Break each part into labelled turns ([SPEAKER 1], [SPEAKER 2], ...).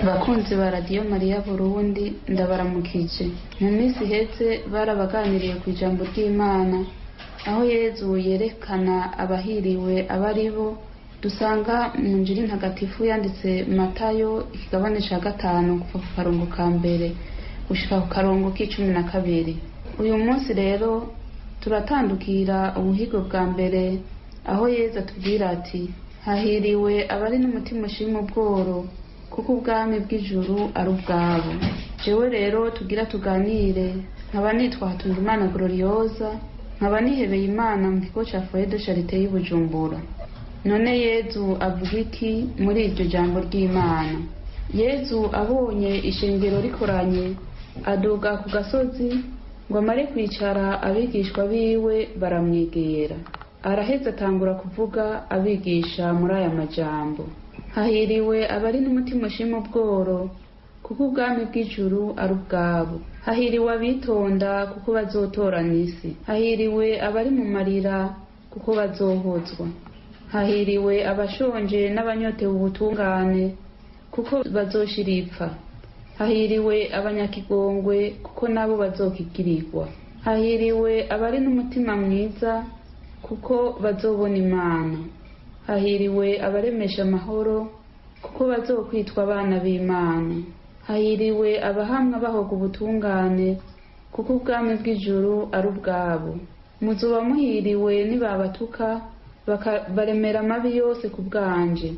[SPEAKER 1] Bakunzi ba Radio Maria Burundi ndabaramukije. Mu minsi iheze barabaganiriye ku ijambo ry'Imana aho Yezu yerekana abahiriwe abaribo dusanga mu Injili ntagatifu yanditse Matayo ikigabane ca 5 kuva ku karongo ka mbere gushika ku karongo k'12. Uyu munsi rero turatandukira ubuhigo bwa mbere aho Yezu atubwira ati hahiriwe abari n'umutima ushima ubworo kuko ubwami bw'ijuru ari ubwabo. Jewe rero tugira tuganire nkaba nitwa Hatungimana Gloriosa, nkaba nihebeye Imana mu kigo ca Foyer de Charité y'i Bujumbura. None Yezu avuga iki muri iryo jambo ry'Imana? Yezu abonye ishengero rikoranye aduga ku gasozi ngo amare kwicara abigishwa biwe baramwegera. Araheza atangura kuvuga abigisha muri aya majambo: hahiriwe abari n'umutima ushima ubworo kuko ubwami bw'ijuru ari ubwabo. Hahiriwe abitonda kuko bazotorana isi. Hahiriwe abari mu marira kuko bazohozwa. Hahiriwe abashonje n'abanyotewe ubutungane kuko bazoshira ipfa. Hahiriwe abanyakigongwe kuko nabo bazokigirirwa. Hahiriwe abari n'umutima mwiza kuko bazobona Imana. Hahiriwe abaremesha amahoro kuko bazokwitwa abana b'Imana. Hahiriwe abahamwa bahoga ubutungane kuko ubwami bw'ijuru ari ubwabo. Muzoba muhiriwe nibabatuka baremera amabi yose ku bwanje.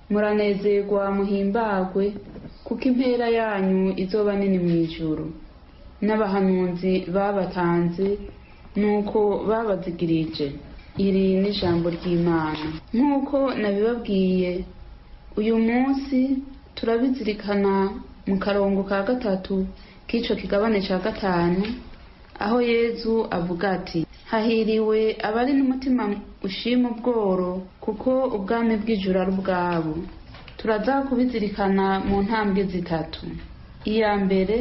[SPEAKER 1] Muranezerwa muhimbagwe kuko impera yanyu izoba nini mw'ijuru. N'abahanuzi babatanze nuko babazigirije. Iri ni ijambo ry'Imana. Nk'uko nabibabwiye, uyu munsi turabizirikana mu karongo ka 3 k'ico kigabane ca 5 aho Yezu avuga ati hahiriwe abari n'umutima ushima ubworo kuko ubwami bw'ijuru ari ubwabo. Turaza kubizirikana mu ntambwe 3. Iya mbere,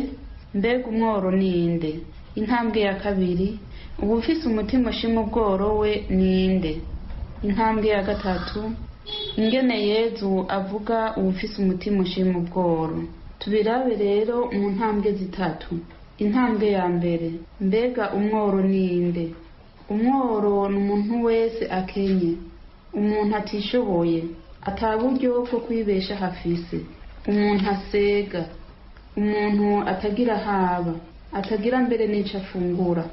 [SPEAKER 1] mbega umworo ninde? Intambwe ya kabiri, ubufise umutima ushima ubworo we ninde? Intambwe ya 3, ingene Yezu avuga ubufise umutima ushima ubworo. Tubirabe rero mu ntambwe 3. Intambwe ya mbere, mbega umworo ninde? Umworo ni umuntu wese akenye, umuntu atishoboye, ataburyo bwo kwibesha hafise, umuntu asega, umuntu atagira haba, atagira mbere n'ico afungura,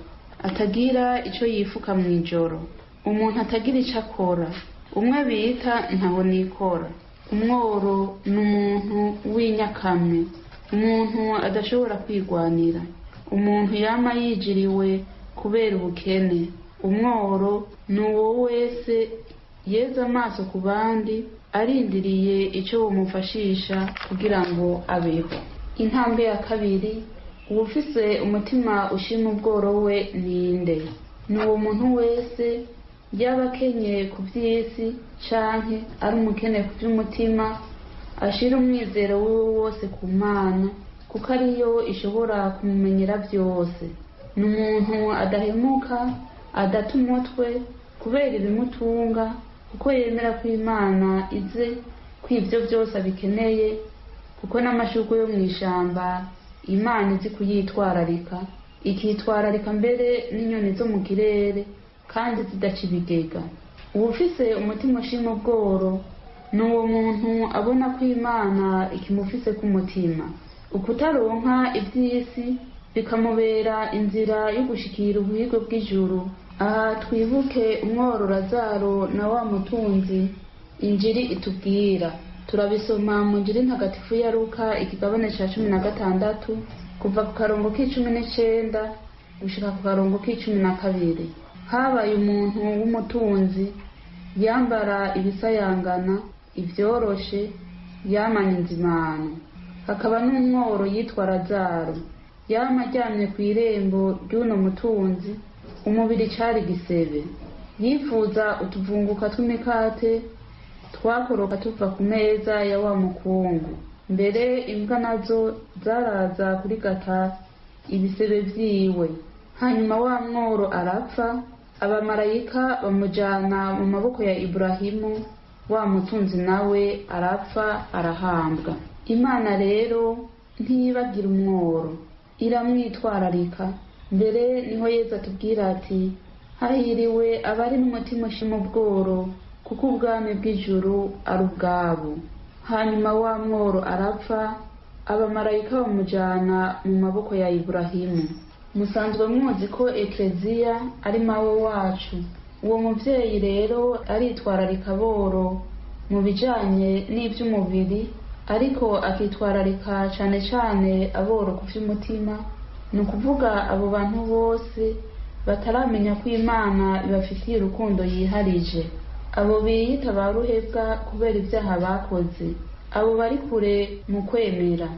[SPEAKER 1] atagira ico yifuka mw'ijoro, umuntu atagira ico akora, umwe bita ntaho nikora. Umworo ni umuntu w'inyakamwe, umuntu adashobora kwigwanira, umuntu yama yijiriwe kubera ubukene. Umworo ni uwo wese yeza amaso ku bandi arindiriye ico bomufashisha kugira ngo abeho. Intambwe ya kabiri, uwufise umutima ushima ubworo we ninde? Ni uwo muntu wese yaba akenye ku vy'isi canke ari umukene ku vy'umutima, ashira umwizero wiwe wose ku Mana kuko ariyo ishobora kumumenyera vyose. Ni umuntu adahemuka, adata umutwe kubera ibimutunga kuko yemera ko Imana ize ko ivyo vyose abikeneye, kuko n'amashurwe yo mw'ishamba Imana izi kuyitwararika, ikitwararika mbere n'inyoni zo mu kirere kandi zidaca ibigega. Uwufise umutima ushima ubworo ni uwo muntu abona ko Imana ikimufise ku mutima. Ukutaronka ivy'isi bikamubera inzira yo gushikira ubuhigo bw'ijuru. Aha twibuke umworo Lazaro na wa mutunzi Injili itubwira. Turabisoma mu Injili ntagatifu ya Luka ikigabane ca 16 kuva ku karongo k'19 gushika ku karongo k'12. Habaye umuntu w'umutunzi yambara ibisayangana, ivyoroshe, yamana inzimano. Hakaba n'umworo yitwa Lazaro, yama aryamye kw'irembo ry'uno mutunzi, umubiri cari gisebe. Yifuza utuvunguka tw'imikate twakoroka tuva ku meza ya wa mukungu. Mbere imbwa nazo zaraza kurigata ibisebe vyiwe. Hanyuma wa mworo arapfa, abamarayika bamujana mu maboko ya Iburahimu, wa mutunzi nawe arapfa arahambwa. Imana rero ntiyibagira umworo, iramwitwararika. Mbere niho Yezu atubwira ati hahiriwe abari n'umutima ushima ubworo, kuko ubwami bw'ijuru ari ubwabo. Hanyuma wa mworo arapfa, abamarayika bamujana mu maboko ya Iburahimu. Musanzwe muzi ko ekleziya ari mawe wacu. Uwo muvyeyi rero aritwararika aboro mu bijanye n'ivy'umubiri, ariko akitwararika cane cane aboro ku vy'umutima. Ni ukuvuga abo bantu bose bataramenya ko Imana ibafitiye urukundo yiharije, abo biyita ba ruhebwa kubera ibyaha bakoze, abo bari kure mu kwemera,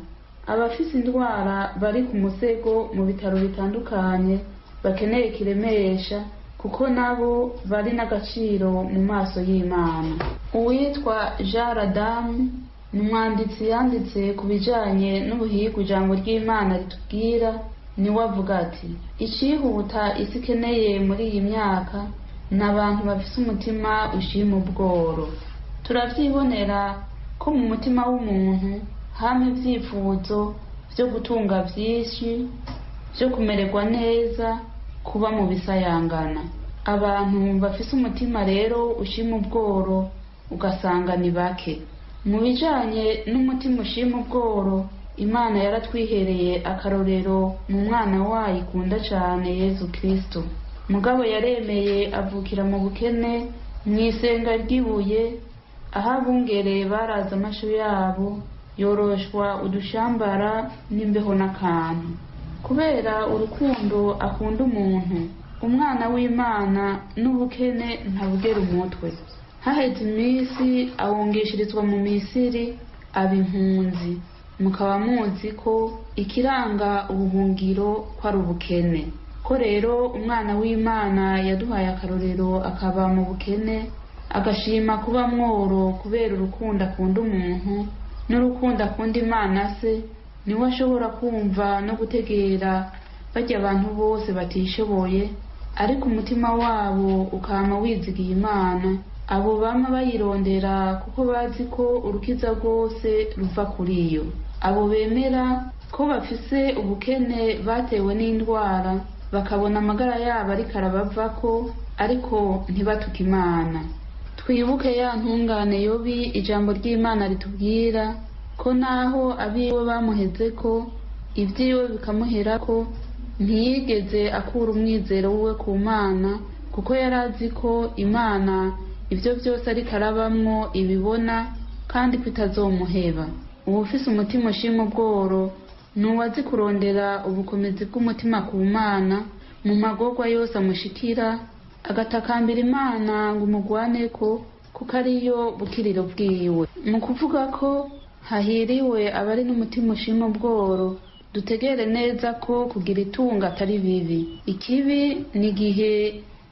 [SPEAKER 1] abafise indwara bari ku musego mu bitaro bitandukanye bakeneye kiremesha, kuko nabo bari n'agaciro mu maso y'Imana. Uwitwa Jean Radamu ni umwanditsi yanditse ku bijanye n'ubuhigu ijambo ry'Imana ritubwira. Niwe avuga ati icihuta isi ikeneye muri iyi myaka ni abantu bafise umutima ushima ubworo. Turavyibonera ko mu mutima w'umuntu hama ivyifuzo vyo gutunga vyinshi, vyo kumererwa neza, kuba mu bisayangana. Abantu bafise umutima rero ushima ubworo ugasanga ni bake. Mu bijanye n'umutima ushima ubworo, Imana yaratwihereye akarorero mu mwana wayo ikunda cane Yezu Kristo. Mugabo yaremeye avukira mu bukene mw'isenga ry'ibuye, aho abungere baraza amasho yabo, yoroshwa udushambara n'imbeho n'akantu. Kubera urukundo akunda umuntu, umwana w'Imana n'ubukene ntabugera umutwe. Haheze iminsi awungishirizwa mu Misiri, aba impunzi. Mukaba muzi ko ikiranga ubuhungiro ko ari ubukene. Ko rero umwana w'Imana yaduhaye akarorero akaba mu bukene, agashima kuba mworo kubera urukundo akunda umuntu n'urukundo akunda Imana se, niwe ashobora kumva no gutegera barya abantu bose batishoboye, ariko umutima wabo ukama wizigiye Imana. Abo bama bayirondera kuko bazi ko urukiza rwose ruva kuri yo. Abo bemera ko bafise ubukene batewe n'indwara, bakabona amagara yabo ariko arabavako, ariko ntibatuke Imana. Twibuke ya ntungane Yobi ijambo ry'Imana ritubwira ko naho abiwe bamuhezeko, ivyiwe bikamuherako, ntiyigeze akura umwizero wiwe ku Mana, kuko yarazi ko Imana ivyo vyose ariko arabamwo ibibona kandi ko itazomuheba. Uwufise umutima ushima ubworo nuwazi kurondera ubukomezi bw'umutima ku Mana mu magorwa yose amushikira, agatakambira Imana ngo umugwaneko, kuko ariyo bukiriro bwiwe. Mu kuvuga ko hahiriwe abari n'umutima ushima ubworo, dutegere neza ko kugira itunga atari bibi. Ikibi ni igihe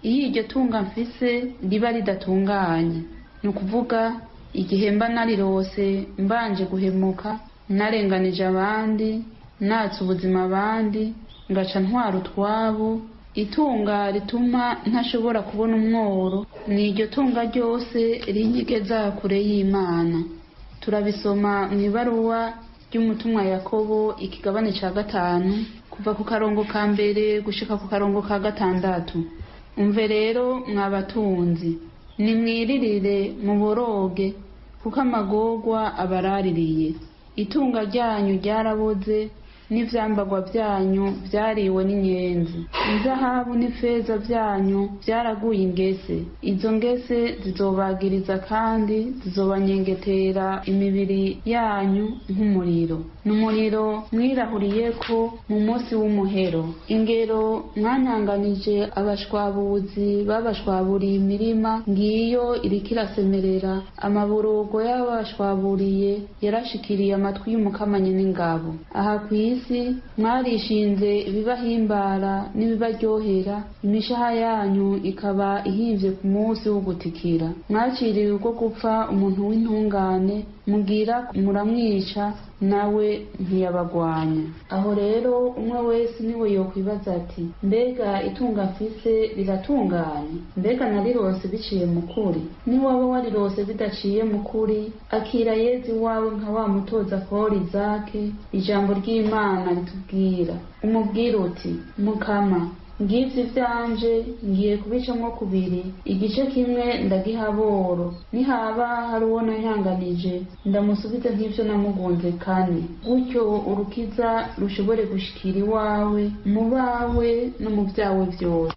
[SPEAKER 1] iyo iryo tunga mfise riba ridatunganye. Ni ukuvuga igihe mba narirose mbanje guhemuka, narenganije abandi, natse ubuzima abandi, ngaca ntwara utwabo. Itunga rituma ntashobora kubona umworo ni iryo tunga ryose rinyegeza kure y'Imana. Turabisoma mu ibaruwa ry'umutumwa Yakobo ikigabane ca 5 kuva ku karongo ka mbere gushika ku karongo ka 6. Umve rero mwabatunzi, nimwiririre muboroge, kuko amagorwa abaraririye. Itunga ryanyu ryaraboze, n'ivyambagwa vyanyu vyariwe n'inyenzi. Izahabu n'ifeza vyanyu vyaraguye ingese. Izo ngese zizobagiriza kandi zizobanyengetera imibiri yanyu nk'umuriro. N'umuriro mwirahuriyeko mu munsi w'umuhero. Ingero mwanyanganije abashwabuzi babashwaburiye imirima, ngiyo iriko irasemerera. Amaborogo y'abashwaburiye yarashikiriye amatwi y'umukamanye n'ingabo. Aha kw'isi mwarishinze ibibahimbara n'ibibaryohera, imishaha yanyu ikaba ihimvye ku munsi wo gutikira. Mwaciriwe ubwo gupfa umuntu w'intungane, mugira muramwica nawe ntiyabagwanya. Aho rero umwe wese niwe yokwibaza ati, mbega itunga mfise riratunganye? Mbega narirose biciye mu kuri? Niwaba warirose bidaciye mu kuri, akira Yezu iwawe nka wa mutoza kori zake ijambo ry'Imana ritubwira. Umubwire uti, Mukama, ngivyo ivyanje ngiye kubicamwo kubiri, igice kimwe ndagiha Boro, nihaba hari uwo nanyanganije ndamusubize nk'ivyo namugunze kane, gutyo urukiza rushobore gushikira iwawe, mu bawe no mu vyawe vyose.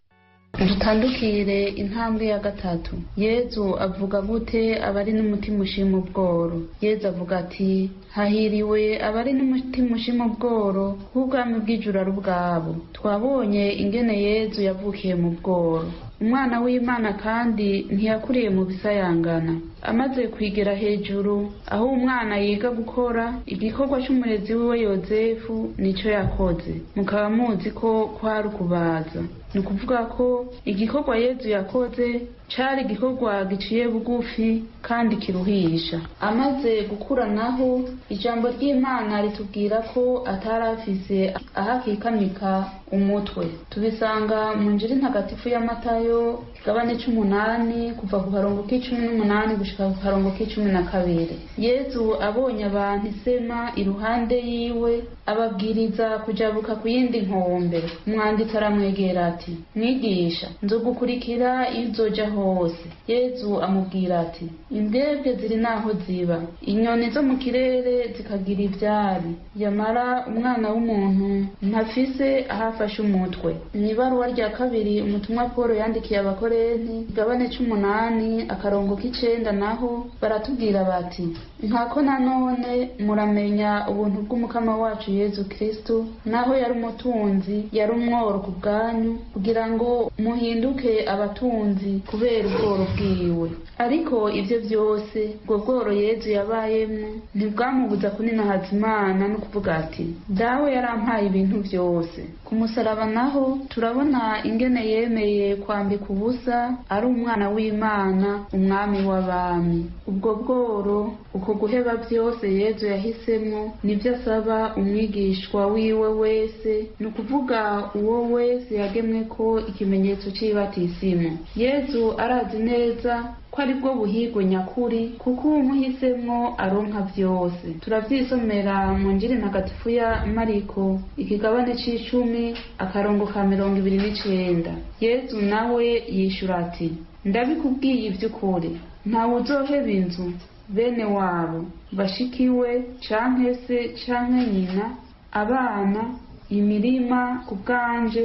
[SPEAKER 1] Dutandukire intambwe ya gatatu. Yezu avuga gute abari n'umutima ushima ubworo? Yezu avuga ati, hahiriwe abari n'umutima ushima ubworo, ubwami bw'ijuru ari ubwabo. Twabonye ingene Yezu yavukiye mu bworo. Umwana w'Imana kandi ntiyakuriye mu bisayangana. Amaze kwigera hejuru, aho umwana yiga gukora igikorwa cy'umurezi wiwe Yozefu, nico yakoze. Mukaba muzi ko kwari ukubaza. Ni ukuvuga ko igikorwa Yezu yakoze cari igikorwa giciye bugufi kandi kiruhisha. Amaze gukura naho, ijambo ry'Imana ritubwira ko atarafise ahakikamika umutwe. Tubisanga mu Injili ntagatifu ya Matayo igabane 8 kuva ku karongo k'18 gushika ku karongo k'12. Yezu abonye abantu isema iruhande yiwe, ababwiriza kujabuka ku yindi nkombe. Umwanditsi aramwegera ati, mwigisha, nzogukurikira iyo uzoja hose. Yezu amubwira ati, imbwebwe ziri naho ziba, inyoni zo mu kirere zikagira ivyari, yamara umwana w'umuntu ntafise ahafashe umutwe. Mw'ibaruwa rya kabiri umutumwa Paulo yandikiye Abakorenti igabane 8 akarongo k'9 naho baratubwira bati, nkako nanone muramenya ubuntu bw'umukama wacu Yezu Kristo, naho yari umutunzi yari umworo ku bwanyu, kugira ngo muhinduke abatunzi kubera ubworo bwiwe. Ariko ivyo vyose ubwo bworo Yezu yabayemwo ntibwamubuza kuninahaza Imana no kuvuga ati, dawe yarampaye ibintu vyose. Ku musaraba naho turabona ingene yemeye kwambika ubusa ari umwana w'Imana, umwami w'abami. Ubwo bworo, uko guheba vyose Yezu yahisemwo, nivyo asaba umwigishwa wiwe wese, ni ukuvuga uwo wese yagemwe ko ikimenyetso c'ibatisimu. Yezu arazi neza ko ari bwo buhigo nyakuri, kuko umuhisemwo aronka vyose. Turavyisomera mu Injili ntagatifu ya Mariko ikigabane c'10 akarongo ka 29. Yezu nawe yishura ati, ndabikubwiye ivy'ukuri, ntawe uzoheba inzu, bene wabo, bashikiwe canke se canke nyina, abana, imirima ku bwanje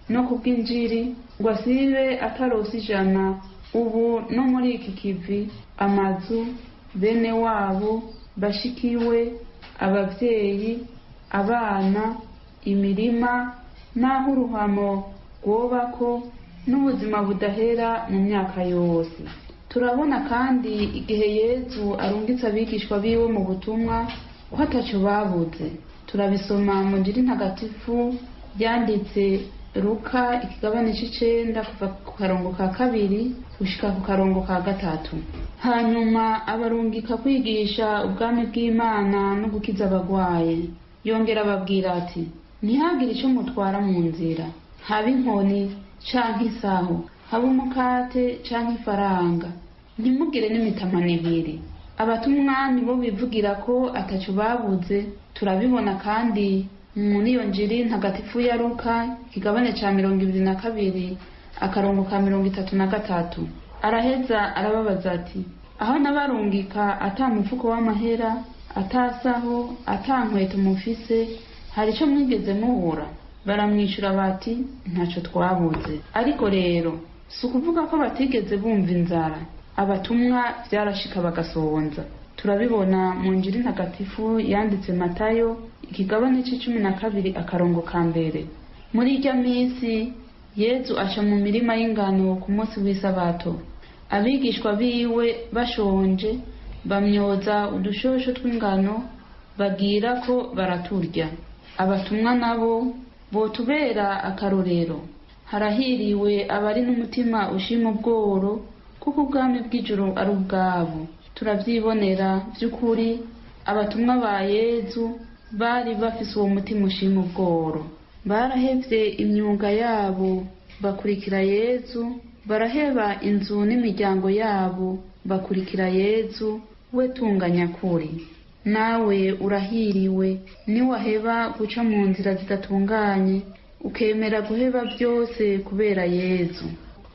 [SPEAKER 1] no ku bw'injiri, ngo asibe atarose 100 ubu no muri iki kivi, amazu, bene wabo, bashikiwe, abavyeyi, abana, imirima, naho uruhamo rwobako, n'ubuzima budahera mu myaka yose. Turabona kandi igihe Yezu arungitse abigishwa biwe mu butumwa ko ataco babuze. Turabisoma mu Injili ntagatifu yanditse Luka ikigabane c'9 kuva ku karongo ka 2 gushika ku karongo ka 3. Hanyuma abarungika kwigisha ubwami bw'Imana no gukiza abagwaye. Yongera ababwira ati, ntihagire ico mutwara mu nzira, haba inkoni canke isaho, haba umukate canke ifaranga, ntimugire n'imitamana 2. Abatumwa nibo bivugira ko ataco babuze. Turabibona kandi muri iyo Injili ntagatifu ya Luka ikigabane ca 22 akarongo ka 33. Araheza arababaza ati, aho nabarungika ata mufuko w'amahera, atasaho, ata nkweto mufise, hari ico mwigeze muhura? Baramwishura bati, ntaco twabuze. Ariko rero si ukuvuga ko batigeze bumva inzara. Abatumwa vyarashika bagasonza. Turabibona mu Injili ntagatifu yanditse Matayo ikigabane c'12 akarongo ka 1. Muri irya minsi Yezu aca mu mirima y'ingano ku munsi w'isabato. Abigishwa biwe bashonje, bamyoza udushosho tw'ingano, bagira ko baraturya. Abatumwa nabo botubera akarorero. Harahiriwe abari n'umutima ushima ubworo, kuko ubwami bw'ijuru ari ubwabo. Turavyibonera vy'ukuri abatumwa ba Yezu bari bafise uwo mutima ushima ubworo, barahevye imyuga yabo bakurikira Yezu, baraheba inzu n'imiryango yabo bakurikira Yezu we tunganya kuri. Nawe urahiriwe niwaheba guca mu nzira zidatunganye ukemera guheba byose kubera Yezu.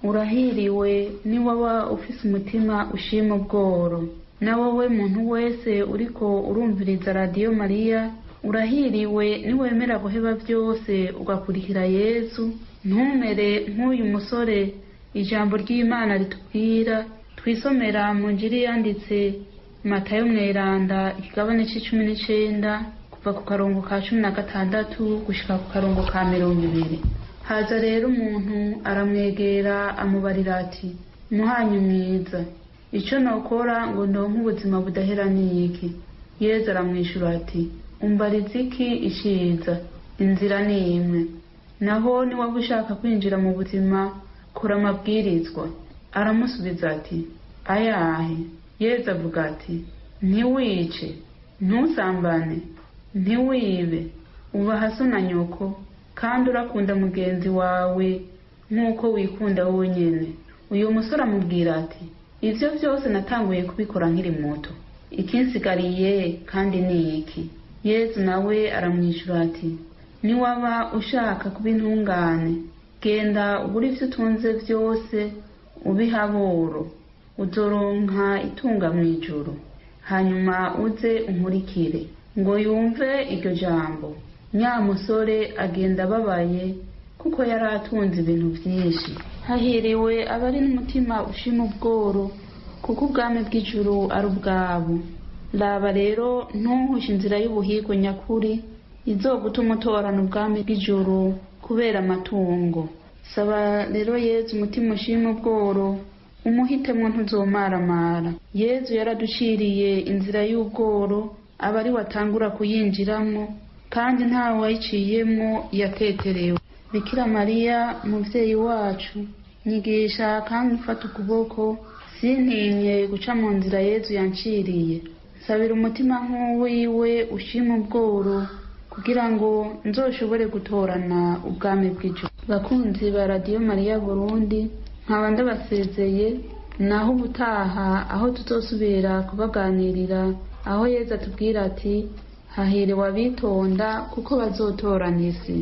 [SPEAKER 1] Urahiriwe niwaba ufise umutima ushima ubworo. Na wowe muntu wese uriko urumviriza Radio Maria, urahiriwe niwemera guheba byose ugakurikira Yezu. Ntumere nk'uyu musore ijambo ry'Imana ritubwira twisomera mu Njiri yanditse Matayo mweranda ikigabane c'19 kuva ku karongo ka 16 gushika ku karongo ka 20. Haza rero umuntu aramwegera amubarira ati, muhanyi mwiza, ico nokora ngo ndonke ubuzima budahera niki? Yezu aramwishura ati, umbariza iki iciza? Inzira ni imwe, naho niwaba ushaka kwinjira mu buzima kora amabwirizwa. Aramusubiza ati, ayahe? Yezu avuga ati, ntiwice, ntusambane, ntiwibe, ubaha so na nyoko, kandi urakunda mugenzi wawe nk'uko wikunda wowe nyene. Uyu musore amubwira ati, ivyo vyose natanguye kubikora nkiri muto, ikinsigariye kandi ni iki? Yezu nawe aramwishura ati, niwaba ushaka kuba intungane, genda ugura ivyo utunze vyose ubiha aboro, uzoronka itunga mw'ijuru, hanyuma uze unkurikire. Ngo yumve iryo jambo, nyamusore agenda ababaye kuko yari atunze ibintu vyinshi. Hahiriwe abari n'umutima ushima ubworo, kuko ubwami bw'ijuru ari ubwabo. Raba rero ntuhushe inzira y'ubuhigo nyakuri izogutuma utorana ubwami bw'ijuru kubera amatungo. Saba rero Yezu umutima ushima ubworo, umuhitemwo ntuzomaramara. Yezu yaraduciriye inzira y'ubworo, aba ari watangura kuyinjiramwo, kandi ntawe wayiciyemwo yateterewe. Bikira Mariya muvyeyi wacu, nyigisha kandi ufata ukuboko sintinye guca mu nzira Yezu yanciriye. Sabira umutima nk'uwiwe ushima ubworo kugira ngo nzoshobore gutorana ubwami bw'ijuru. Bakunzi ba Radio Maria Burundi, nkaba ndabasezeye, naho ubutaha aho tuzosubira kubaganirira, aho Yezu atubwira ati, hahiriwe abitonda kuko bazotorana isi.